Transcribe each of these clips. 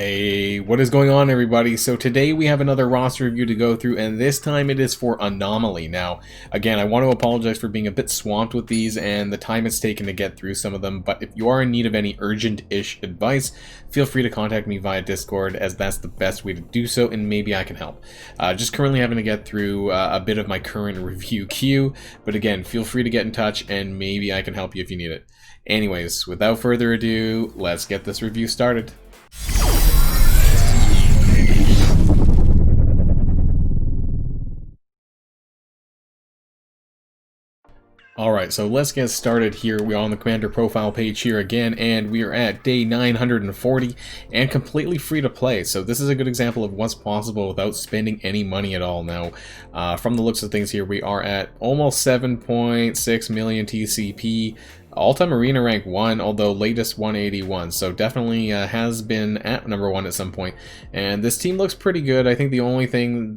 Hey, what is going on, everybody? So today we have another roster review to go through, and this time it is for Anomaly. Now, again, I want to apologize for being a bit swamped with these and the time it's taken to get through some of them, but if you are in need of any urgent-ish advice, feel free to contact me via Discord, as that's the best way to do so, and maybe I can help. Just currently having to get through a bit of my current review queue, but again, feel free to get in touch, and maybe I can help you if you need it. Anyways, without further ado, let's get this review started. Alright, so let's get started here. We're on the Commander profile page here again, and we are at day 940 and completely free to play. So this is a good example of what's possible without spending any money at all. Now, from the looks of things here, we are at almost 7.6 million TCP. All-time arena rank 1, although latest 181, so definitely has been at number 1 at some point. And this team looks pretty good. I think the only thing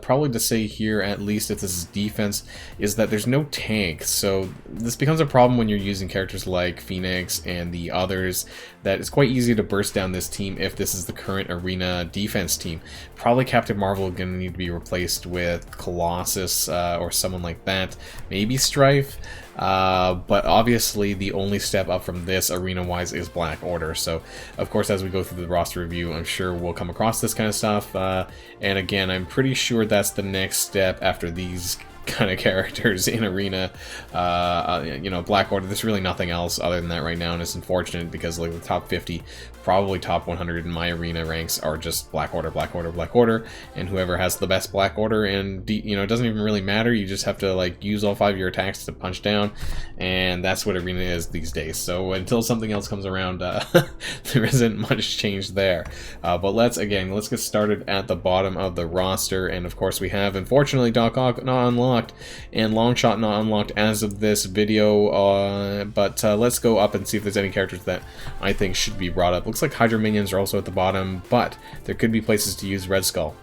probably to say here, at least if this is defense, is that there's no tank. So this becomes a problem when you're using characters like Phoenix and the others, that it's quite easy to burst down this team if this is the current arena defense team. Probably Captain Marvel going to need to be replaced with Colossus or someone like that. Maybe Strife. But obviously the only step up from this arena-wise is Black Order. So, of course, as we go through the roster review, I'm sure we'll come across this kind of stuff. And again, I'm pretty sure that's the next step after these kind of characters in arena. You know, Black Order, there's really nothing else other than that right now, and it's unfortunate because like the top 50, probably top 100 in my arena ranks are just Black Order, Black Order, Black Order, and whoever has the best Black Order, and you know, it doesn't even really matter, you just have to like use all 5 of your attacks to punch down, and that's what arena is these days. So until something else comes around, there isn't much change there. But let's get started at the bottom of the roster, and of course we have, unfortunately, Doc Ock not unlocked, and Longshot not unlocked as of this video, but let's go up and see if there's any characters that I think should be brought up. Looks like Hydra minions are also at the bottom, but there could be places to use Red Skull.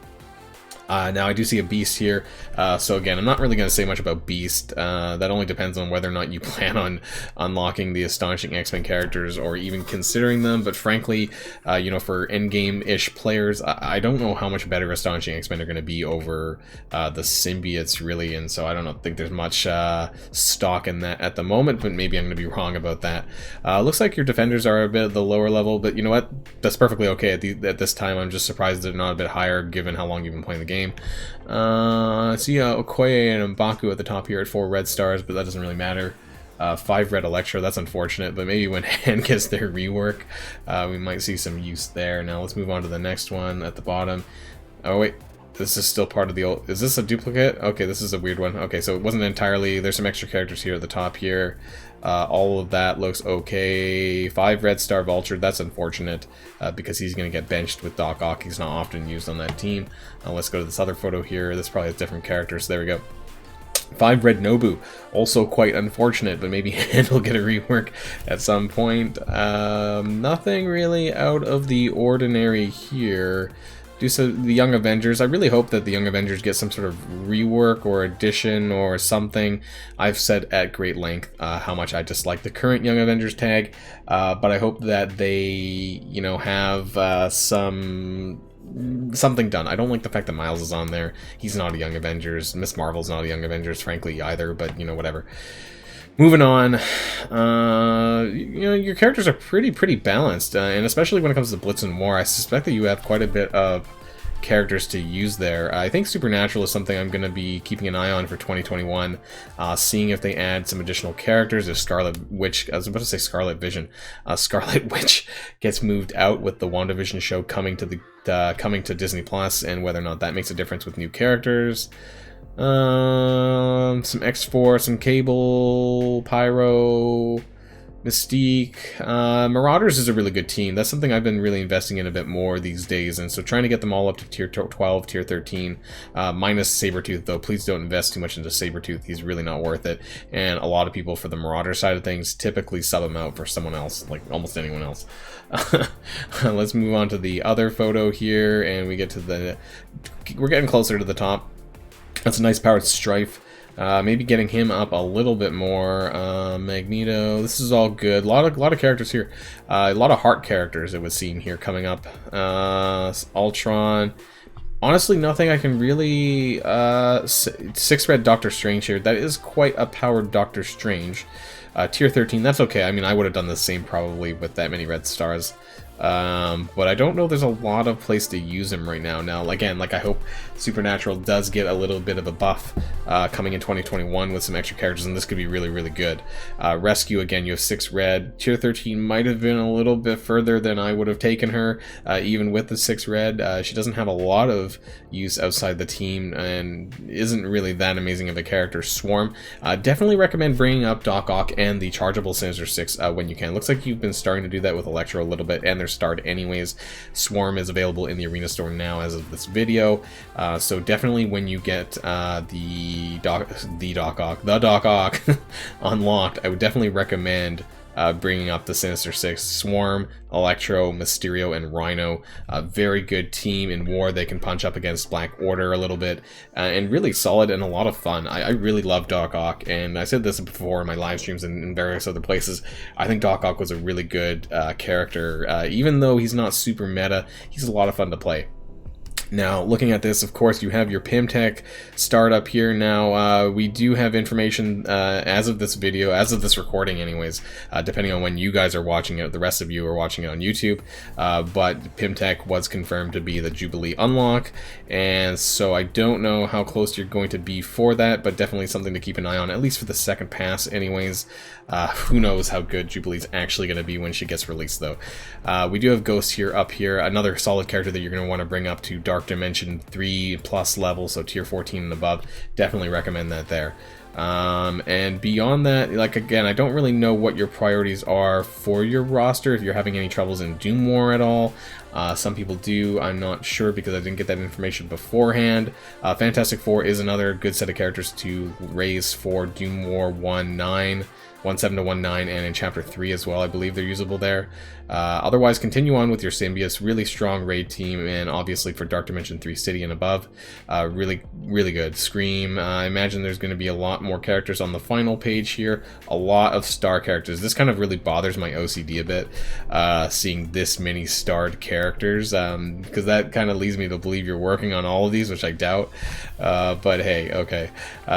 Now I do see a Beast here, so again, I'm not really going to say much about Beast. That only depends on whether or not you plan on unlocking the Astonishing X-Men characters or even considering them, but frankly, you know, for endgame-ish players, I don't know how much better Astonishing X-Men are going to be over the symbiotes, really, and so I don't think there's much stock in that at the moment, but maybe I'm going to be wrong about that. Looks like your defenders are a bit at the lower level, but you know what? That's perfectly okay at this time. I'm just surprised they're not a bit higher, given how long you've been playing the game. I see Okoye and M'Baku at the top here at 4 red stars, but that doesn't really matter. 5 red Electro, that's unfortunate, but maybe when Hand gets their rework, we might see some use there. Now let's move on to the next one at the bottom. Oh wait, this is still part of the old... Is this a duplicate? Okay, this is a weird one. Okay, so it wasn't entirely... There's some extra characters here at the top here. All of that looks okay. 5 red star Vulture, that's unfortunate, because he's going to get benched with Doc Ock. He's not often used on that team. Let's go to this other photo here. This probably has different characters. There we go. 5 red Nobu, also quite unfortunate, but maybe Hand will get a rework at some point. Nothing really out of the ordinary here. So the Young Avengers, I really hope that the Young Avengers get some sort of rework or addition or something. I've said at great length how much I dislike the current Young Avengers tag, but I hope that they, you know, have something done. I don't like the fact that Miles is on there. He's not a Young Avengers. Miss Marvel's not a Young Avengers, frankly, either, but, you know, whatever. Moving on, you know, your characters are pretty balanced, and especially when it comes to Blitz and War, I suspect that you have quite a bit of characters to use there. I think Supernatural is something I'm going to be keeping an eye on for 2021, seeing if they add some additional characters. If Scarlet Witch, I was about to say Scarlet Vision, Scarlet Witch gets moved out with the WandaVision show coming to Disney Plus, and whether or not that makes a difference with new characters. Some X4, some Cable, Pyro, Mystique. Marauders is a really good team. That's something I've been really investing in a bit more these days, and so trying to get them all up to tier 12, tier 13, minus Sabretooth, though. Please don't invest too much into Sabretooth. He's really not worth it, and a lot of people for the Marauder side of things typically sub him out for someone else, like almost anyone else. Let's move on to the other photo here, and we get to we're getting closer to the top. That's a nice powered Strife. Maybe getting him up a little bit more. Magneto, this is all good. A lot of characters here. A lot of heart characters, it would seem, here coming up. Ultron. Honestly, nothing I can really... 6 red Doctor Strange here. That is quite a powered Doctor Strange. Tier 13, that's okay. I mean, I would have done the same probably with that many red stars. But I don't know there's a lot of place to use him right now. Now, again, like, I hope Supernatural does get a little bit of a buff coming in 2021 with some extra characters, and this could be really, really good. Rescue, again, you have 6 red. Tier 13 might have been a little bit further than I would have taken her, even with the 6 red. She doesn't have a lot of use outside the team and isn't really that amazing of a character. Swarm, definitely recommend bringing up Doc Ock and the chargeable Sinister Six when you can. Looks like you've been starting to do that with Electro a little bit, and they're starred anyways. Swarm is available in the Arena Store now as of this video, so definitely when you get the Doc Ock unlocked, I would definitely recommend bringing up the Sinister Six. Swarm, Electro, Mysterio, and Rhino. A very good team in war. They can punch up against Black Order a little bit, and really solid and a lot of fun. I really love Doc Ock, and I said this before in my live streams and in various other places. I think Doc Ock was a really good character. Even though he's not super meta, he's a lot of fun to play. Now, looking at this, of course, you have your Pymtech startup here. Now, we do have information as of this video, as of this recording anyways, depending on when you guys are watching it. The rest of you are watching it on YouTube, but Pymtech was confirmed to be the Jubilee unlock, and so I don't know how close you're going to be for that, but definitely something to keep an eye on, at least for the second pass anyways. Who knows how good Jubilee's actually going to be when she gets released, though. We do have Ghost here, up here, another solid character that you're going to want to bring up to Dark Dimension 3+ level, so tier 14 and above. Definitely recommend that there. And beyond that, like, again, I don't really know what your priorities are for your roster, if you're having any troubles in Doom War at all. Some people do, I'm not sure because I didn't get that information beforehand. Fantastic Four is another good set of characters to raise for Doom War 1.7 to 1.9, and in Chapter 3 as well, I believe they're usable there. Otherwise, continue on with your Symbiotes. Really strong raid team, and obviously for Dark Dimension 3 City and above, really, really good. Scream, I imagine there's going to be a lot more characters on the final page here. A lot of star characters. This kind of really bothers my OCD a bit, seeing this many starred characters, because that kind of leads me to believe you're working on all of these, which I doubt. But hey, okay.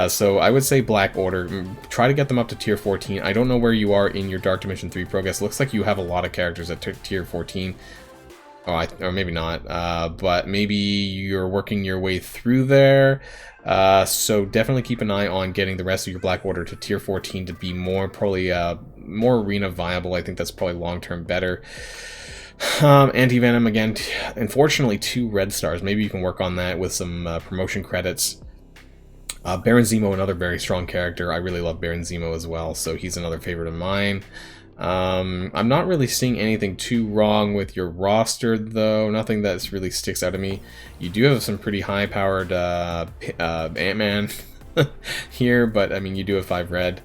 So I would say Black Order, try to get them up to tier 14. I don't know where you are in your Dark Dimension 3 progress. Looks like you have a lot of characters at tier 14. Or maybe not. But maybe you're working your way through there. So definitely keep an eye on getting the rest of your Black Order to tier 14 to be probably more arena viable. I think that's probably long-term better. Anti-Venom, again, unfortunately 2 red stars. Maybe you can work on that with some promotion credits. Baron Zemo, another very strong character. I really love Baron Zemo as well, so he's another favorite of mine. I'm not really seeing anything too wrong with your roster, though. Nothing that really sticks out to me. You do have some pretty high-powered Ant-Man here, but, I mean, you do have 5 red.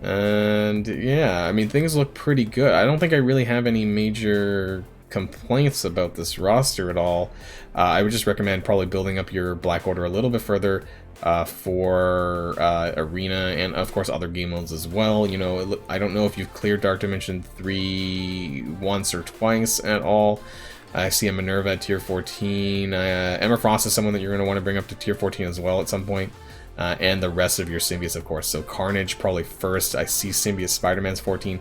And, yeah, I mean, things look pretty good. I don't think I really have any major complaints about this roster at all. I would just recommend probably building up your Black Order a little bit further for Arena and of course other game modes as well. You know, I don't know if you've cleared Dark Dimension 3 once or twice at all. I see a Minerva at tier 14. Emma Frost is someone that you're going to want to bring up to tier 14 as well at some point. And the rest of your Symbiotes, of course. So Carnage probably first. I see Symbiote Spider-Man's 14.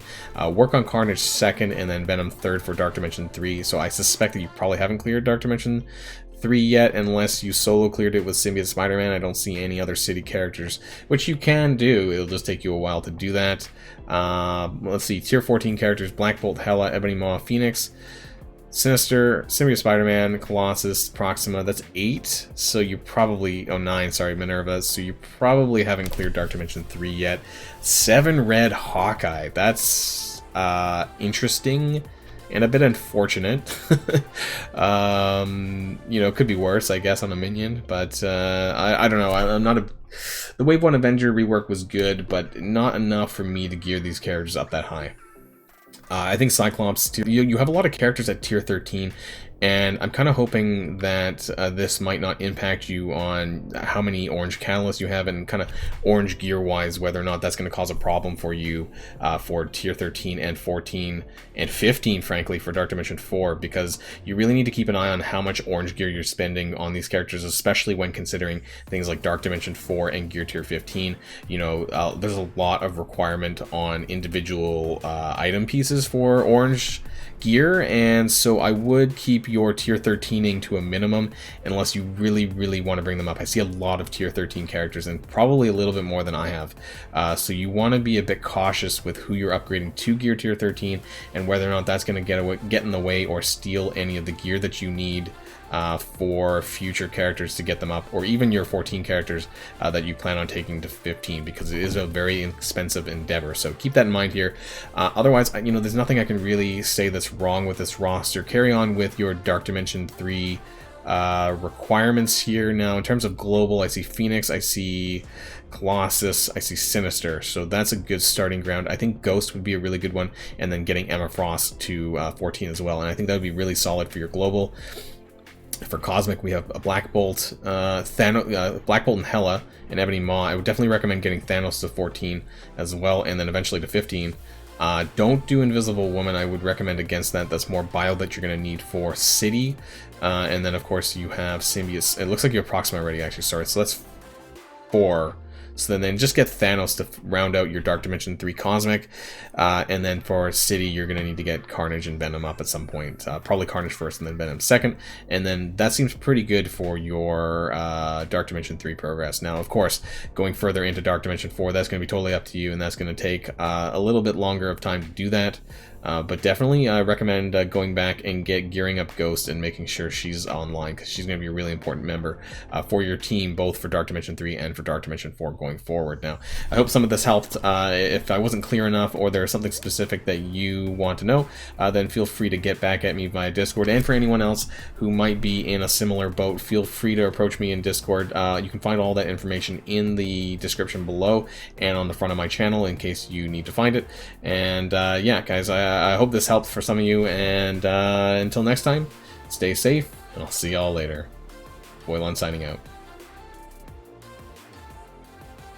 Work on Carnage second, and then Venom third for Dark Dimension 3. So I suspect that you probably haven't cleared Dark Dimension 3 yet, unless you solo cleared it with Symbiote Spider-Man. I don't see any other city characters, which you can do. It'll just take you a while to do that. Let's see, tier 14 characters: Black Bolt, Hela, Ebony Maw, Phoenix, Sinister, Symbiote Spider-Man, Colossus, Proxima. That's 8. So you probably... Oh, 9, sorry, Minerva. So you probably haven't cleared Dark Dimension 3 yet. 7 red Hawkeye. That's interesting and a bit unfortunate. You know, could be worse, I guess, on a minion. But I don't know. I'm not a... The Wave 1 Avenger rework was good, but not enough for me to gear these characters up that high. I think Cyclops, you have a lot of characters at tier 13, And I'm kind of hoping that this might not impact you on how many orange catalysts you have and kind of orange gear-wise, whether or not that's going to cause a problem for you for Tier 13 and 14 and 15, frankly, for Dark Dimension 4, because you really need to keep an eye on how much orange gear you're spending on these characters, especially when considering things like Dark Dimension 4 and Gear Tier 15. You know, there's a lot of requirement on individual item pieces for orange gear, and so I would keep your Tier 13ing to a minimum unless you really, really want to bring them up. I see a lot of Tier 13 characters, and probably a little bit more than I have. So you want to be a bit cautious with who you're upgrading to Gear Tier 13, and whether or not that's going to get in the way or steal any of the gear that you need for future characters to get them up, or even your 14 characters that you plan on taking to 15, because it is a very expensive endeavor. So keep that in mind here. Otherwise, you know, there's nothing I can really say that's wrong with this roster. Carry on with your Dark Dimension 3 requirements here. Now, in terms of global, I see Phoenix, I see Colossus, I see Sinister, so that's a good starting ground. I think Ghost would be a really good one, and then getting Emma Frost to 14 as well, and I think that would be really solid for your global. For Cosmic, we have a Black Bolt, Black Bolt and Hela, and Ebony Maw. I would definitely recommend getting Thanos to 14 as well, and then eventually to 15. Don't do Invisible Woman. I would recommend against that. That's more bio that you're going to need for City. And then, of course, you have Symbiote. It looks like you have Proxima already, actually. Sorry, so that's 4. So then just get Thanos to round out your Dark Dimension 3 Cosmic. And then for City, you're going to need to get Carnage and Venom up at some point. Probably Carnage first and then Venom second. And then that seems pretty good for your Dark Dimension 3 progress. Now, of course, going further into Dark Dimension 4, that's going to be totally up to you. And that's going to take a little bit longer of time to do that. But definitely I recommend going back and gearing up Ghost and making sure she's online, because she's going to be a really important member for your team, both for Dark Dimension 3 and for Dark Dimension 4 going forward. Now, I hope some of this helped. If I wasn't clear enough, or there's something specific that you want to know, then feel free to get back at me via Discord. And for anyone else who might be in a similar boat, feel free to approach me in Discord. You can find all that information in the description below and on the front of my channel in case you need to find it. And yeah, guys, I hope this helped for some of you, and until next time, stay safe, and I'll see y'all later. Boylon signing out.